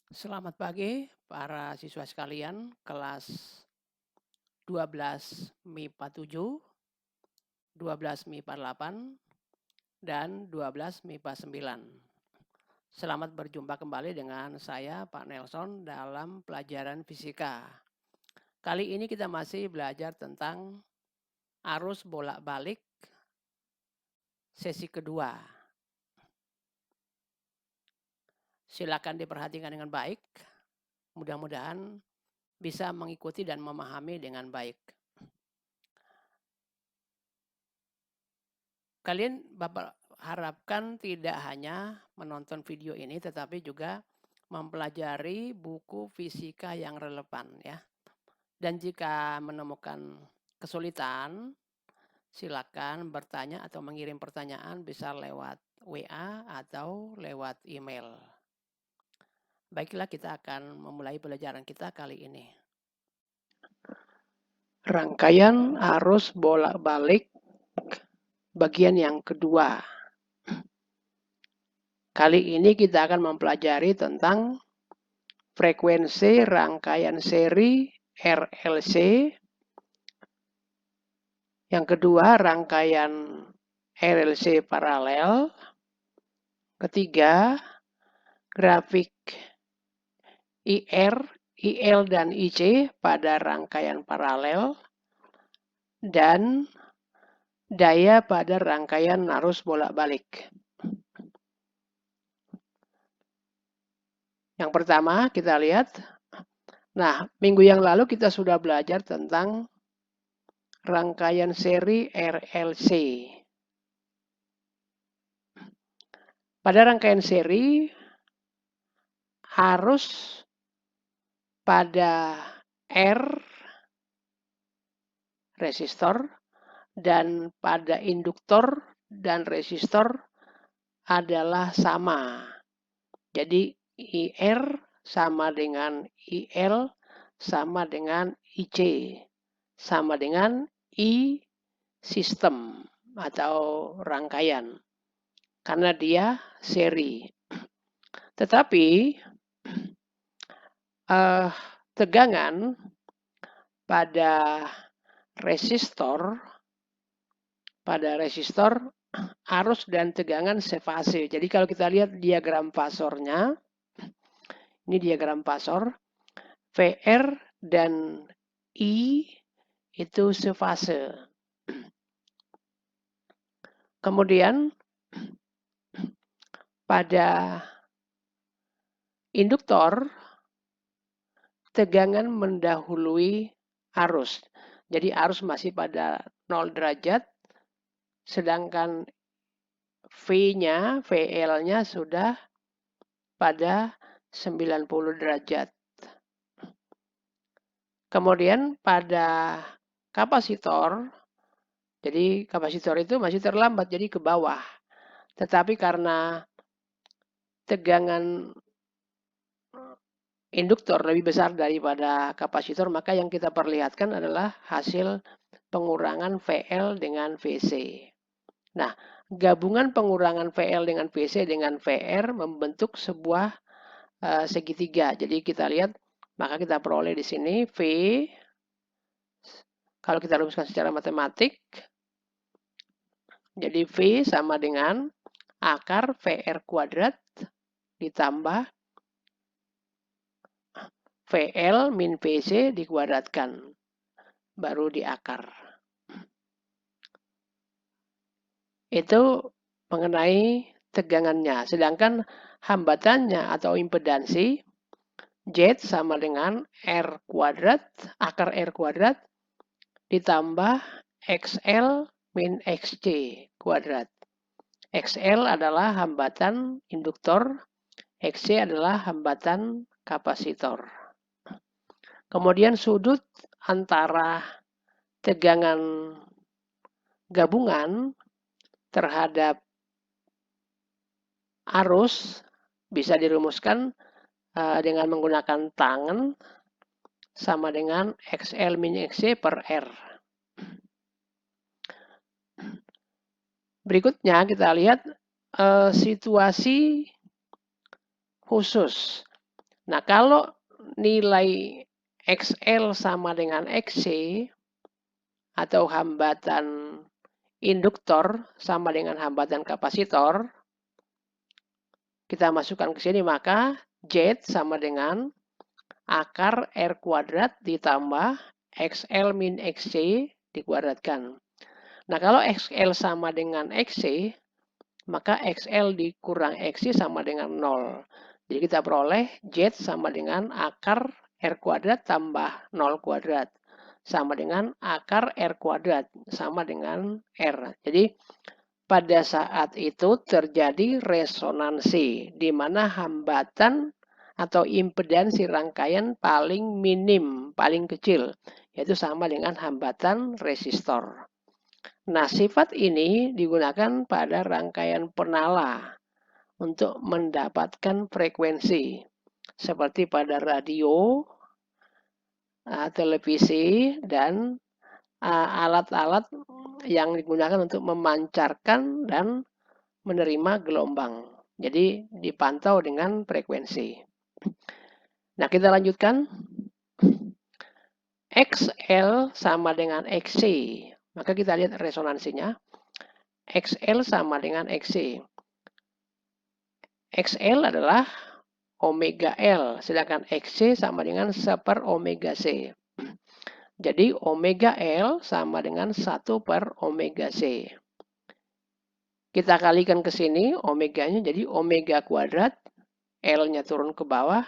Selamat pagi para siswa sekalian kelas 12 MIPA 7, 12 MIPA 8, dan 12 MIPA 9. Selamat berjumpa kembali dengan saya Pak Nelson dalam pelajaran fisika. Kali ini kita masih belajar tentang arus bolak-balik sesi kedua. Silakan diperhatikan dengan baik. Mudah-mudahan bisa mengikuti dan memahami dengan baik. Kalian Bapak harapkan tidak hanya menonton video ini tetapi juga mempelajari buku fisika yang relevan ya. Dan jika menemukan kesulitan, silakan bertanya atau mengirim pertanyaan bisa lewat WA atau lewat email. Baiklah, kita akan memulai pelajaran kita kali ini. Rangkaian arus bolak-balik bagian yang kedua. Kali ini kita akan mempelajari tentang frekuensi rangkaian seri RLC. Yang kedua, rangkaian RLC paralel. Ketiga, grafik IR, IL, dan IC pada rangkaian paralel. Dan daya pada rangkaian arus bolak-balik. Yang pertama kita lihat. Nah, minggu yang lalu kita sudah belajar tentang rangkaian seri RLC. Pada rangkaian seri harus pada R resistor dan pada induktor dan resistor adalah sama. Jadi IR sama dengan IL sama dengan IC sama dengan I sistem atau rangkaian karena dia seri. Tetapi tegangan pada resistor arus dan tegangan sefase. Jadi kalau kita lihat diagram fasornya, ini diagram fasor, VR dan I itu sefase. Kemudian pada induktor tegangan mendahului arus. Jadi arus masih pada 0 derajat, sedangkan V-nya, VL-nya sudah pada 90 derajat. Kemudian pada kapasitor, jadi kapasitor itu masih terlambat, jadi ke bawah. Tetapi karena tegangan induktor lebih besar daripada kapasitor, maka yang kita perlihatkan adalah hasil pengurangan VL dengan VC. Nah, gabungan pengurangan VL dengan VC dengan VR membentuk sebuah segitiga. Jadi kita lihat, maka kita peroleh di sini V, kalau kita rumuskan secara matematik, jadi V sama dengan akar VR kuadrat ditambah VL min VC dikuadratkan, baru diakar. Itu mengenai tegangannya. Sedangkan hambatannya atau impedansi Z sama dengan R kuadrat, akar R kuadrat, ditambah XL min XC kuadrat. XL adalah hambatan induktor, XC adalah hambatan kapasitor. Kemudian sudut antara tegangan gabungan terhadap arus bisa dirumuskan dengan menggunakan tangan sama dengan XL min XC per R. Berikutnya kita lihat situasi khusus. Nah, kalau nilai XL sama dengan XC atau hambatan induktor sama dengan hambatan kapasitor, kita masukkan ke sini, maka Z sama dengan akar R kuadrat ditambah XL min XC dikuadratkan. Nah, kalau XL sama dengan XC, maka XL dikurang XC sama dengan 0. Jadi kita peroleh Z sama dengan akar R kuadrat tambah 0 kuadrat. Sama dengan akar R kuadrat. Sama dengan R. Jadi pada saat itu terjadi resonansi, di mana hambatan atau impedansi rangkaian paling minim, paling kecil, yaitu sama dengan hambatan resistor. Nah, sifat ini digunakan pada rangkaian penala untuk mendapatkan frekuensi, seperti pada radio, televisi, dan alat-alat yang digunakan untuk memancarkan dan menerima gelombang. Jadi dipantau dengan frekuensi. Nah, kita lanjutkan. XL sama dengan XC. Maka kita lihat resonansinya. XL sama dengan XC. XL adalah omega L, sedangkan XC sama dengan 1 per omega C. Jadi omega L sama dengan 1 per omega C. Kita kalikan ke sini, omeganya jadi omega kuadrat, L-nya turun ke bawah,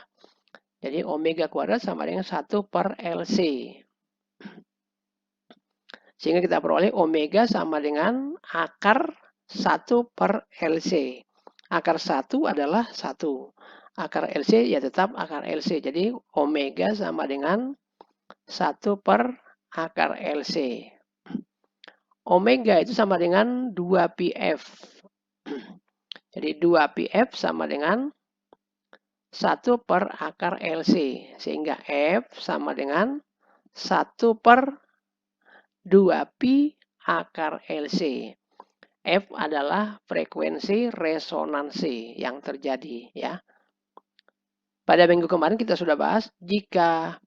jadi omega kuadrat sama dengan 1 per LC. Sehingga kita peroleh omega sama dengan akar 1 per LC. Akar 1 adalah 1. Akar LC ya tetap akar LC. Jadi omega sama dengan 1 per akar LC. Omega itu sama dengan 2πf. Jadi 2πf sama dengan 1 per akar LC. Sehingga F sama dengan 1 per 2pi akar LC. F adalah frekuensi resonansi yang terjadi, ya. Pada minggu kemarin kita sudah bahas, jika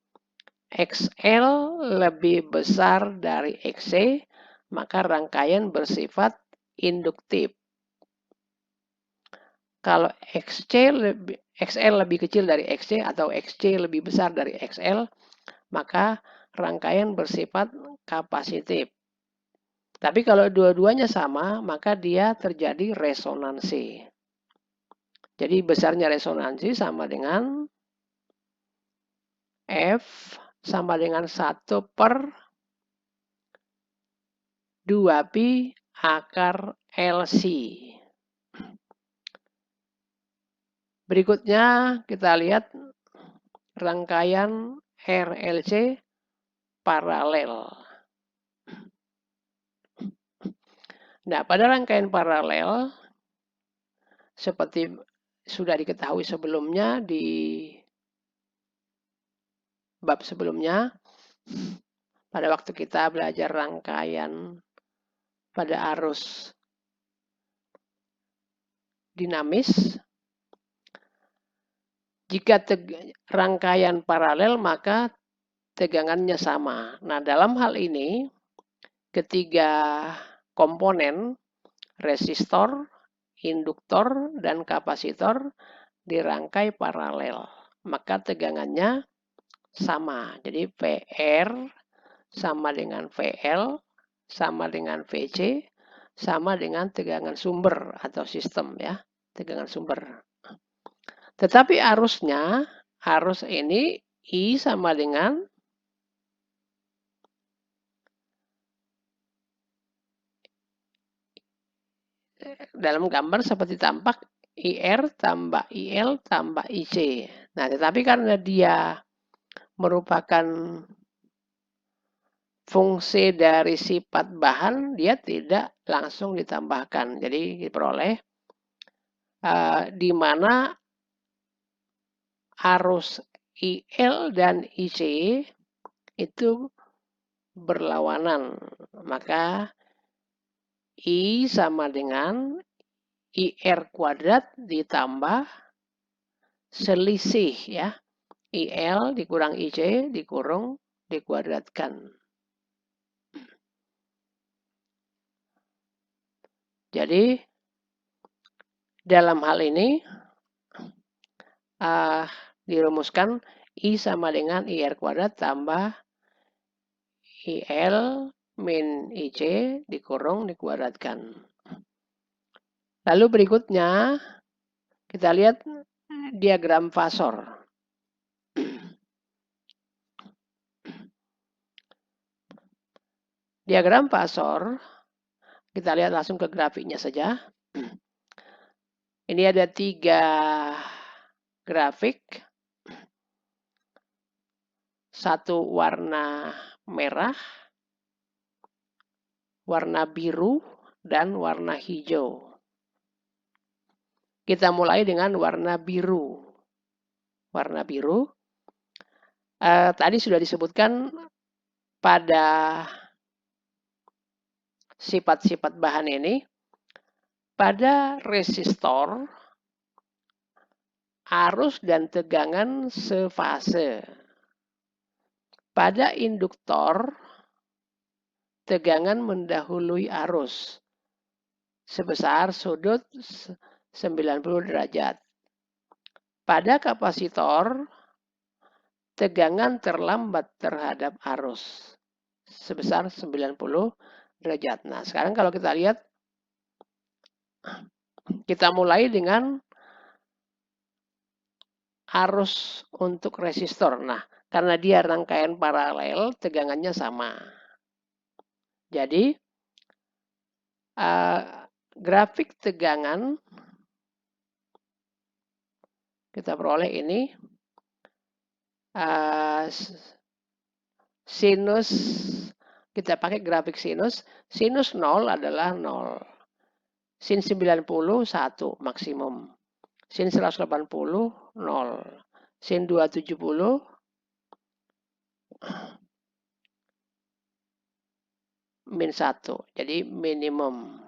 XL lebih besar dari XC, maka rangkaian bersifat induktif. Kalau XL lebih kecil dari XC atau XC lebih besar dari XL, maka rangkaian bersifat kapasitif. Tapi kalau dua-duanya sama, maka dia terjadi resonansi. Jadi besarnya resonansi sama dengan F sama dengan 1 per 2pi akar LC. Berikutnya kita lihat rangkaian RLC paralel. Nah, pada rangkaian paralel, seperti sudah diketahui sebelumnya di bab sebelumnya, pada waktu kita belajar rangkaian pada arus dinamis, jika rangkaian paralel maka tegangannya sama. Nah, dalam hal ini ketiga komponen resistor, induktor, dan kapasitor dirangkai paralel. Maka tegangannya sama. Jadi VR sama dengan VL, sama dengan VC, sama dengan tegangan sumber atau sistem, ya. Tegangan sumber. Tetapi arusnya, arus ini I sama dengan dalam gambar seperti tampak IR tambah IL tambah IC. Nah, tetapi karena dia merupakan fungsi dari sifat bahan, dia tidak langsung ditambahkan. Jadi diperoleh di mana arus IL dan IC itu berlawanan. Maka I sama dengan IR kuadrat ditambah selisih, ya. IL dikurang IC dikurung dikuadratkan. Jadi dalam hal ini dirumuskan I sama dengan IR kuadrat tambah IL min IC dikurung dikuadratkan. Lalu berikutnya kita lihat diagram fasor. Diagram fasor, kita lihat langsung ke grafiknya saja. Ini ada 3 grafik. Satu warna merah, warna biru, dan warna hijau. Kita mulai dengan warna biru. Warna biru, tadi sudah disebutkan pada sifat-sifat bahan ini, pada resistor, arus dan tegangan sefase. Pada induktor, tegangan mendahului arus sebesar sudut 90 derajat. Pada kapasitor, tegangan terlambat terhadap arus sebesar 90 derajat. Nah, sekarang kalau kita lihat, kita mulai dengan arus untuk resistor. Nah, karena dia rangkaian paralel, tegangannya sama. Jadi, grafik tegangan kita peroleh ini sinus, kita pakai grafik sinus. Sinus 0 adalah 0. Sin 90 1 maksimum. Sin 180 0. Sin 270 min 1. Jadi minimum.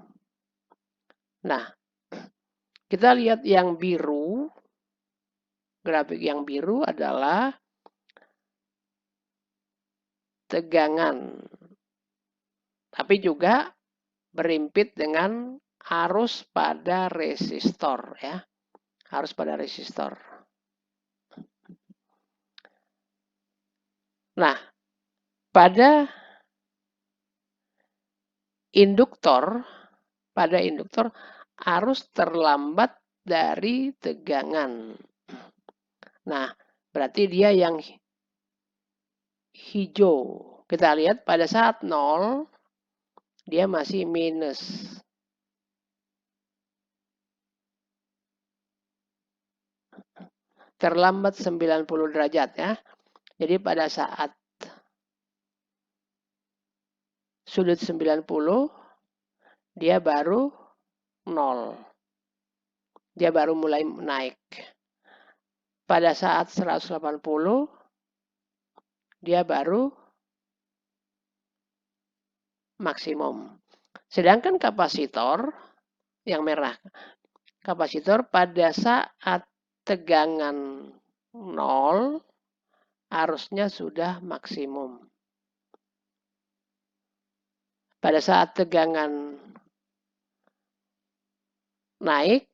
Nah, kita lihat yang biru. Grafik yang biru adalah tegangan. Tapi juga berimpit dengan arus pada resistor, ya. Arus pada resistor. Nah, pada induktor arus terlambat dari tegangan. Nah, berarti dia yang hijau. Kita lihat pada saat 0, dia masih minus. Terlambat 90 derajat, ya. Jadi pada saat sudut 90, dia baru 0. Dia baru mulai naik. Pada saat 180, dia baru maksimum. Sedangkan kapasitor yang merah, kapasitor pada saat tegangan 0, arusnya sudah maksimum. Pada saat tegangan naik,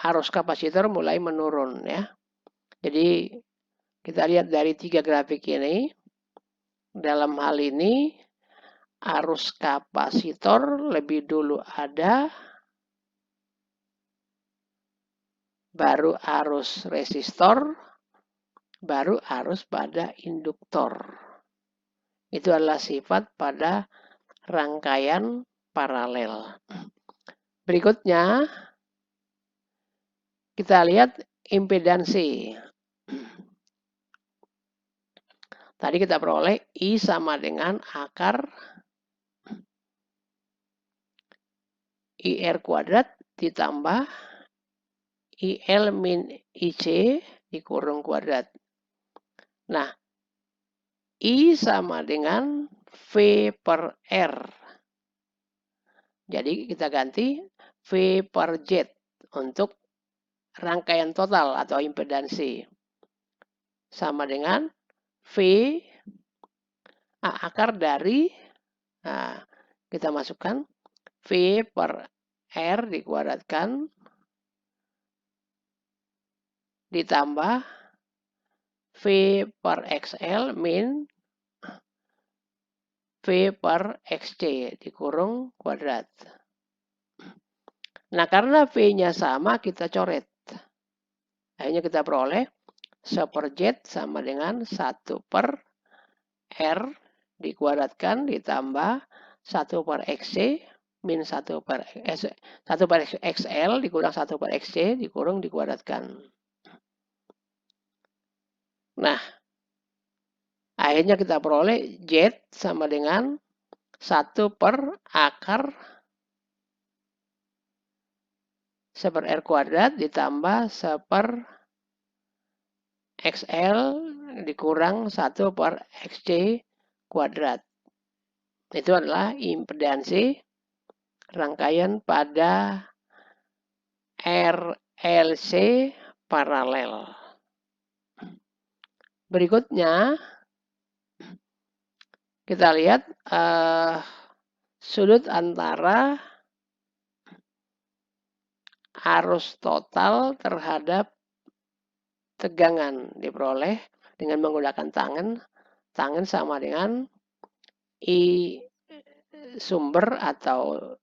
arus kapasitor mulai menurun, ya. Jadi kita lihat dari 3 grafik ini, dalam hal ini arus kapasitor lebih dulu ada, baru arus resistor, baru arus pada induktor. Itu adalah sifat pada rangkaian paralel. Berikutnya, kita lihat impedansi. Tadi kita peroleh I sama dengan akar IR kuadrat ditambah IL min IC dikurung kuadrat. Nah, I sama dengan V per R. Jadi kita ganti V per Z untuk rangkaian total atau impedansi. sama dengan V A akar dari, nah, kita masukkan V per R dikuadratkan ditambah V per XL min V per XC dikurung kuadrat. Nah, karena V-nya sama, kita coret. Akhirnya kita peroleh 1 per Z sama dengan 1 per R dikuadratkan ditambah 1 per XC min 1 per XL dikurang 1 per XC dikurung dikuadratkan. Nah, akhirnya kita peroleh Z sama dengan 1 per akar 1 per R kuadrat ditambah 1 per XL dikurang 1 per XC kuadrat. Itu adalah impedansi rangkaian pada RLC paralel. Berikutnya kita lihat sudut antara arus total terhadap tegangan diperoleh dengan menggunakan tangen. Tangen sama dengan I sumber atau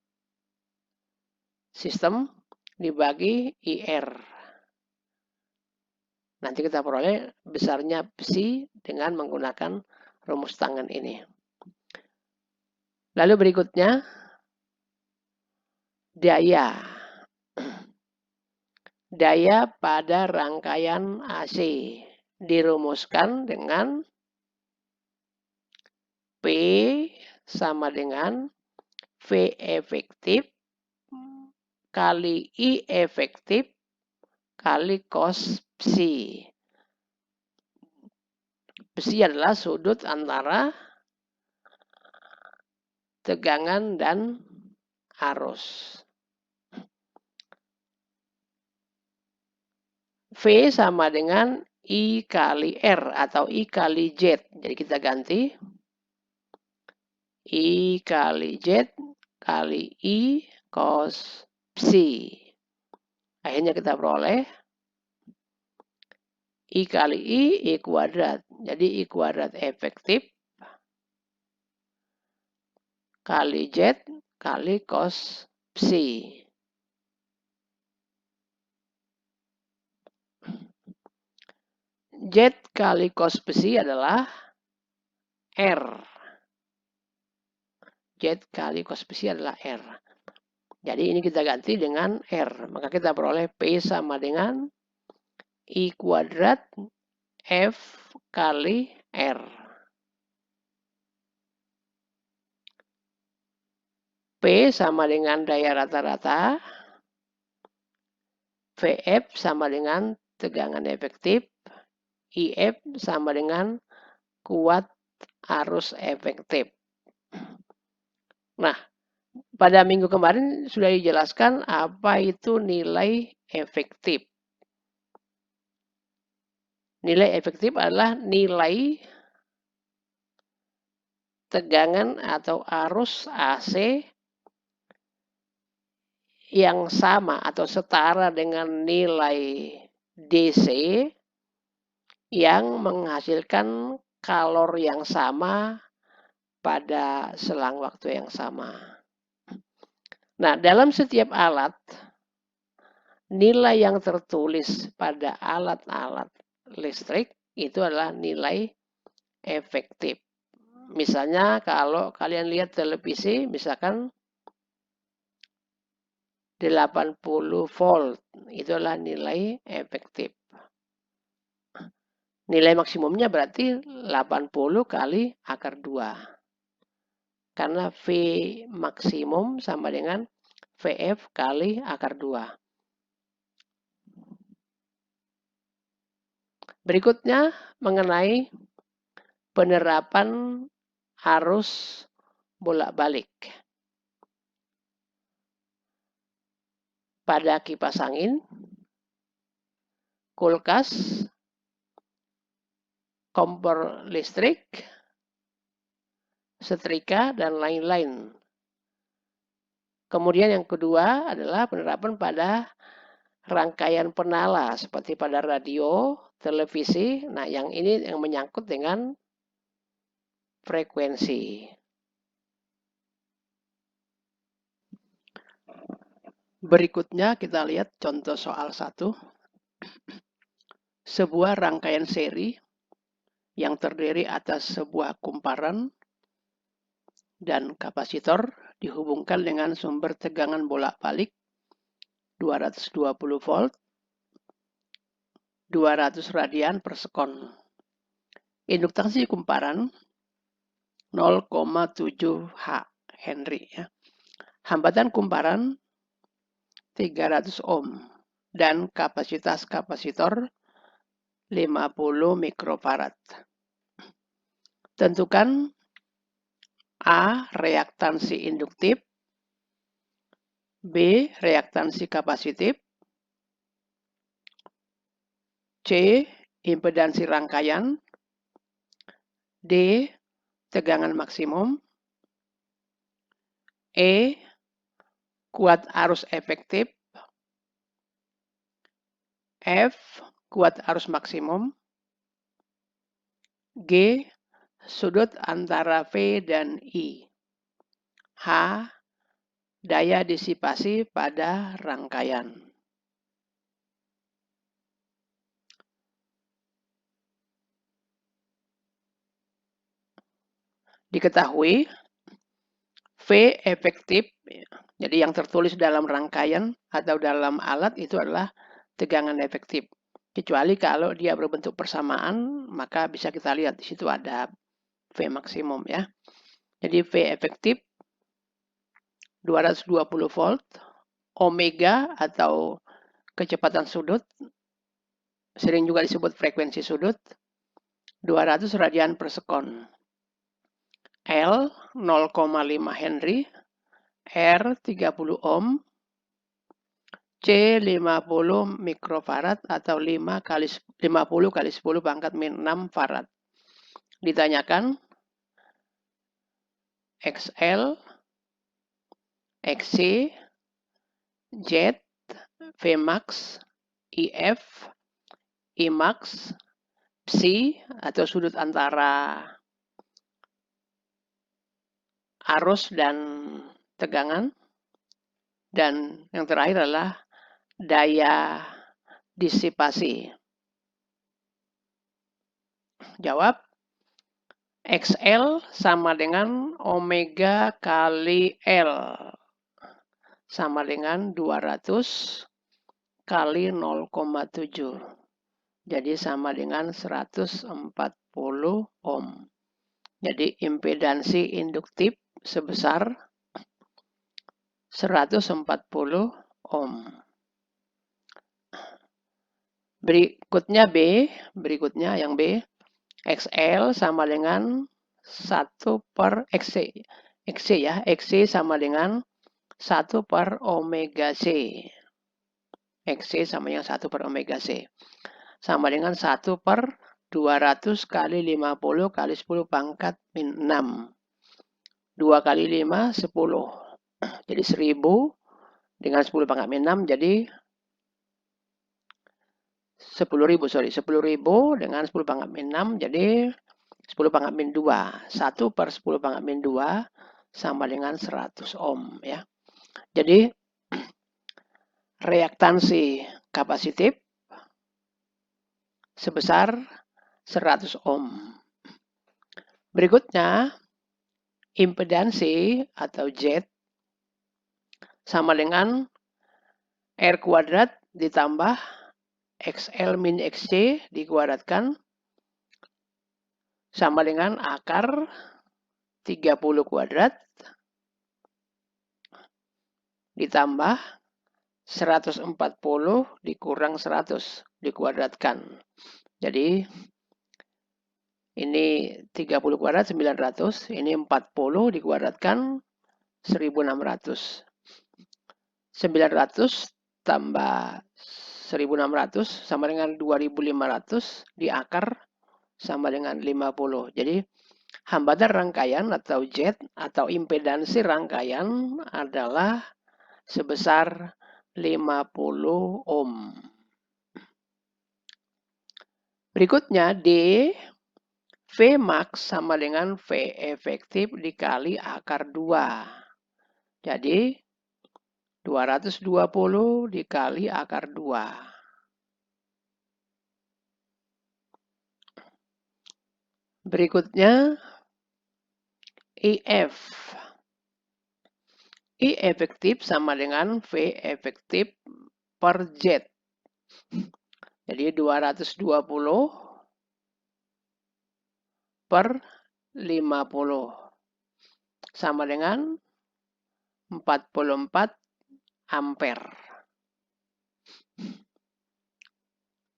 sistem dibagi IR. Nanti kita peroleh besarnya psi dengan menggunakan rumus tangen ini. Lalu berikutnya daya. Daya pada rangkaian AC dirumuskan dengan P sama dengan V efektif kali I efektif kali cos psi. Psi adalah sudut antara tegangan dan arus. V sama dengan I kali R atau I kali Z. Jadi kita ganti I kali Z kali I cos psi. Akhirnya kita peroleh I kali I kuadrat. Jadi I kuadrat efektif kali Z kali cos psi. Z kali cos psi adalah R. Z kali cos psi adalah R. Jadi ini kita ganti dengan R. Maka kita peroleh P sama dengan I kuadrat F kali R. P sama dengan daya rata-rata. VF sama dengan tegangan efektif. IF sama dengan kuat arus efektif. Nah, pada minggu kemarin sudah dijelaskan apa itu nilai efektif. Nilai efektif adalah nilai tegangan atau arus AC yang sama atau setara dengan nilai DC yang menghasilkan kalor yang sama pada selang waktu yang sama. Nah, dalam setiap alat, nilai yang tertulis pada alat-alat listrik itu adalah nilai efektif. Misalnya kalau kalian lihat televisi, misalkan 80 volt, itu adalah nilai efektif. Nilai maksimumnya berarti 80 kali akar 2. Karena V maksimum sama dengan VF kali akar 2. Berikutnya mengenai penerapan arus bolak-balik. Pada kipas angin, kulkas, kompor listrik, setrika, dan lain-lain. Kemudian yang kedua adalah penerapan pada rangkaian penala seperti pada radio, televisi. Nah, yang ini yang menyangkut dengan frekuensi. Berikutnya kita lihat contoh soal 1. Sebuah rangkaian seri yang terdiri atas sebuah kumparan dan kapasitor dihubungkan dengan sumber tegangan bolak-balik 220 volt 200 radian per sekon. Induktasi kumparan 0,7 Henry. Ya. Hambatan kumparan 300 ohm dan kapasitas kapasitor 50 mikrofarad. Tentukan A. Reaktansi induktif, B. Reaktansi kapasitif, C. Impedansi rangkaian, D. Tegangan maksimum, E. Kuat arus efektif, F. Kuat arus maksimum, G. Sudut antara V dan I, H. Daya disipasi pada rangkaian. Diketahui V efektif, jadi yang tertulis dalam rangkaian atau dalam alat itu adalah tegangan efektif. Kecuali kalau dia berbentuk persamaan, maka bisa kita lihat di situ ada V maksimum ya. Jadi V efektif 220 volt, omega atau kecepatan sudut, sering juga disebut frekuensi sudut, 200 radian per sekon. L 0,5 Henry, R 30 ohm, C 50 mikrofarad atau 50 kali 10 pangkat min 6 farad. Ditanyakan XL, XC, Z, Vmax, IF, Imax, Psi atau sudut antara arus dan tegangan. Dan yang terakhir adalah daya disipasi. Jawab, XL sama dengan omega kali L. Sama dengan 200 kali 0,7. Jadi sama dengan 140 ohm. Jadi impedansi induktif sebesar 140 ohm. Berikutnya yang B. XL sama dengan 1 per XC. XC sama dengan 1 per omega C. XC sama dengan 1 per omega C. Sama dengan 1 per 200 kali 50 kali 10 pangkat min 6. 2 kali 5, 10. Jadi 1000 dengan 10 pangkat min 6 jadi 10.000 dengan 10 pangkat min 6 jadi 10 pangkat min 2. 1 per 10 pangkat min 2 sama dengan 100 ohm ya. Jadi reaktansi kapasitif sebesar 100 ohm. Berikutnya impedansi atau Z sama dengan R kuadrat ditambah XL min XC dikuadratkan sama dengan akar 30 kuadrat ditambah 140 dikurang 100 dikuadratkan. Jadi ini 30 kuadrat 900, ini 40 dikuadratkan 1600. 900 tambah 1600 sama dengan 2500 di akar sama dengan 50. Jadi hambatan rangkaian atau Z atau impedansi rangkaian adalah sebesar 50 ohm. Berikutnya D, V max sama dengan V efektif dikali akar 2. Jadi 220 dikali akar 2. Berikutnya IF. I efektif sama dengan V efektif per Z. Jadi 220 per 50 sama dengan 44 ampere.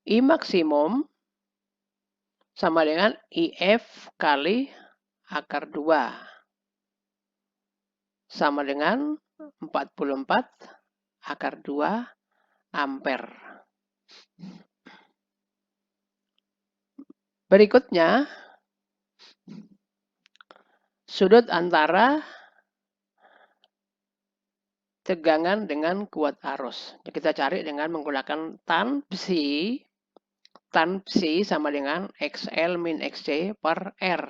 I maksimum sama dengan IF kali akar 2 sama dengan 44 akar 2 ampere. Berikutnya, sudut antara tegangan dengan kuat arus. Kita cari dengan menggunakan tan psi. Tan psi sama dengan XL min XC per R.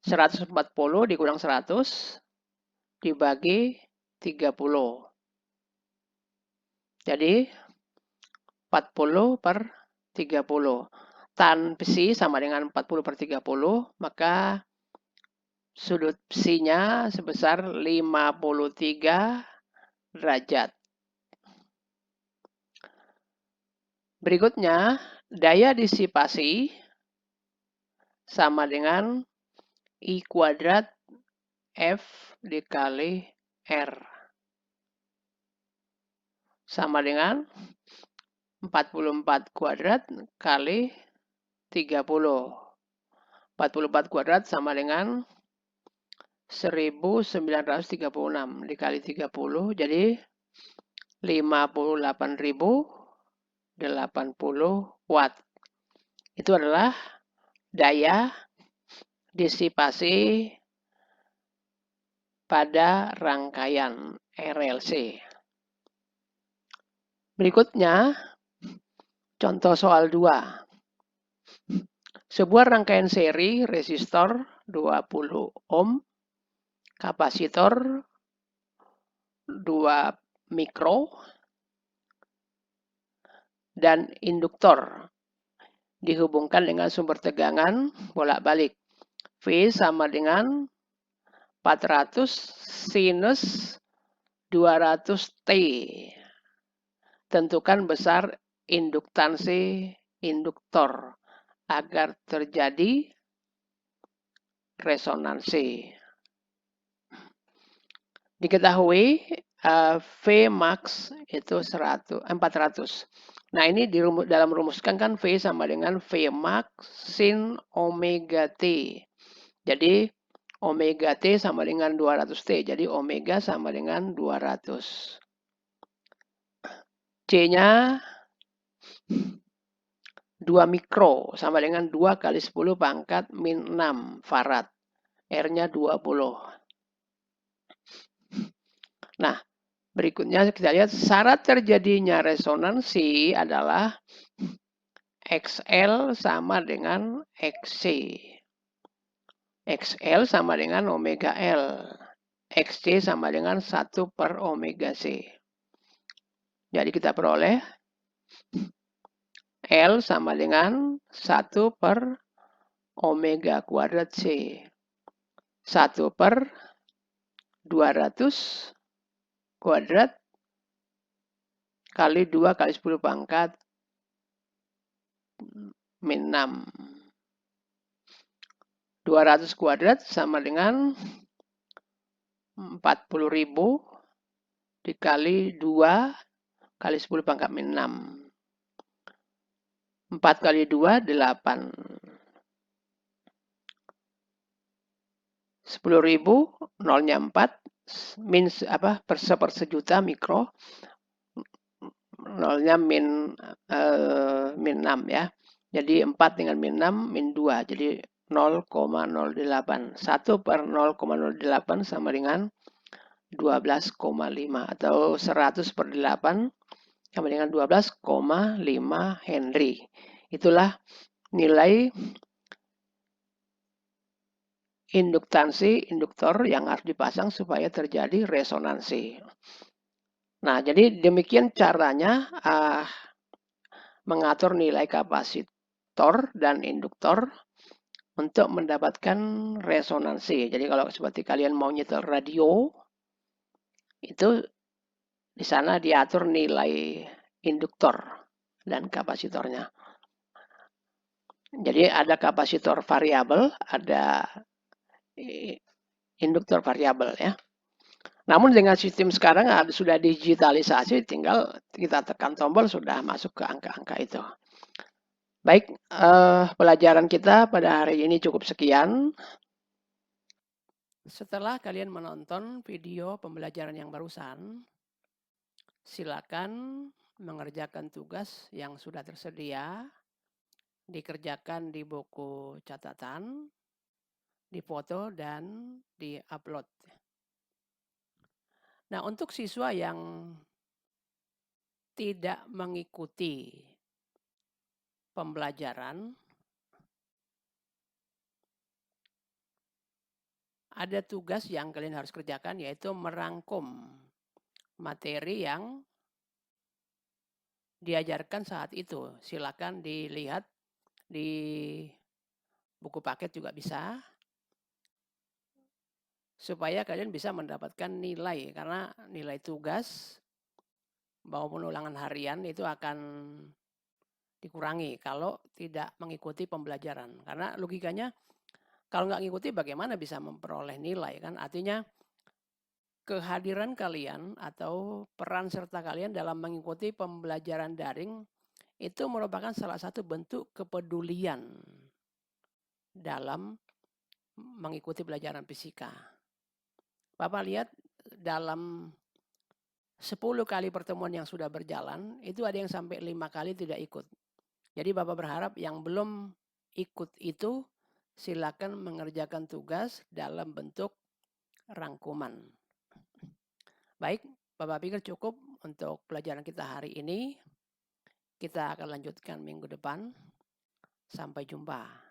140 dikurang 100 dibagi 30. Jadi 40 per 30. Tan psi sama dengan 40 per 30, maka sudut psinya sebesar 53 derajat. Berikutnya, daya disipasi sama dengan I kuadrat F dikali R. Sama dengan 44 kuadrat kali 30. 44 kuadrat sama dengan 1936 dikali 30, jadi 58.080 watt. Itu adalah daya disipasi pada rangkaian RLC. Berikutnya, contoh soal 2. Sebuah rangkaian seri resistor 20 ohm, kapasitor 2 mikro, dan induktor dihubungkan dengan sumber tegangan bolak-balik. V sama dengan 400 sinus 200T. Tentukan besar induktansi induktor agar terjadi resonansi. Diketahui V max itu 400. Nah, ini dalam rumuskan kan V sama dengan V max sin omega T. Jadi omega T sama dengan 200T. Jadi omega sama dengan 200. C-nya 2 mikro sama dengan 2 kali 10 pangkat min 6 farad. R-nya 20. Nah, berikutnya kita lihat syarat terjadinya resonansi adalah XL sama dengan XC. XL sama dengan omega L. XC sama dengan 1 per omega C. Jadi kita peroleh L sama dengan 1 per omega kuadrat C. 1 per 200 kuadrat kali 2 kali 10 pangkat min 6. 200 kuadrat sama dengan 40.000 dikali 2 kali 10 pangkat min 6. 4 kali 2, 8. 10.000, nolnya 4, min per sejuta mikro, nolnya min 6 ya. Jadi 4 dengan min 6, min 2. Jadi 0,08. 1 per 0,08 sama dengan 12,5 atau 100 per 8 sama dengan 12,5 Henry. Itulah nilai induktansi induktor yang harus dipasang supaya terjadi resonansi. Nah, jadi demikian caranya mengatur nilai kapasitor dan induktor untuk mendapatkan resonansi. Jadi kalau seperti kalian mau nyetel radio, itu di sana diatur nilai induktor dan kapasitornya. Jadi ada kapasitor variabel, ada induktor variabel ya. Namun dengan sistem sekarang sudah digitalisasi, tinggal kita tekan tombol sudah masuk ke angka-angka itu. Baik, pelajaran kita pada hari ini cukup sekian. Setelah kalian menonton video pembelajaran yang barusan, silakan mengerjakan tugas yang sudah tersedia, dikerjakan di buku catatan, difoto, dan di-upload. Nah, untuk siswa yang tidak mengikuti pembelajaran, ada tugas yang kalian harus kerjakan, yaitu merangkum materi yang diajarkan saat itu. Silakan dilihat di buku paket juga bisa, supaya kalian bisa mendapatkan nilai, karena nilai tugas maupun ulangan harian itu akan dikurangi kalau tidak mengikuti pembelajaran. Karena logikanya kalau nggak ngikuti bagaimana bisa memperoleh nilai kan? Artinya kehadiran kalian atau peran serta kalian dalam mengikuti pembelajaran daring itu merupakan salah satu bentuk kepedulian dalam mengikuti pelajaran fisika. Bapak lihat dalam 10 kali pertemuan yang sudah berjalan, itu ada yang sampai 5 kali tidak ikut. Jadi Bapak berharap yang belum ikut itu silakan mengerjakan tugas dalam bentuk rangkuman. Baik, Bapak pikir cukup untuk pelajaran kita hari ini. Kita akan lanjutkan minggu depan. Sampai jumpa.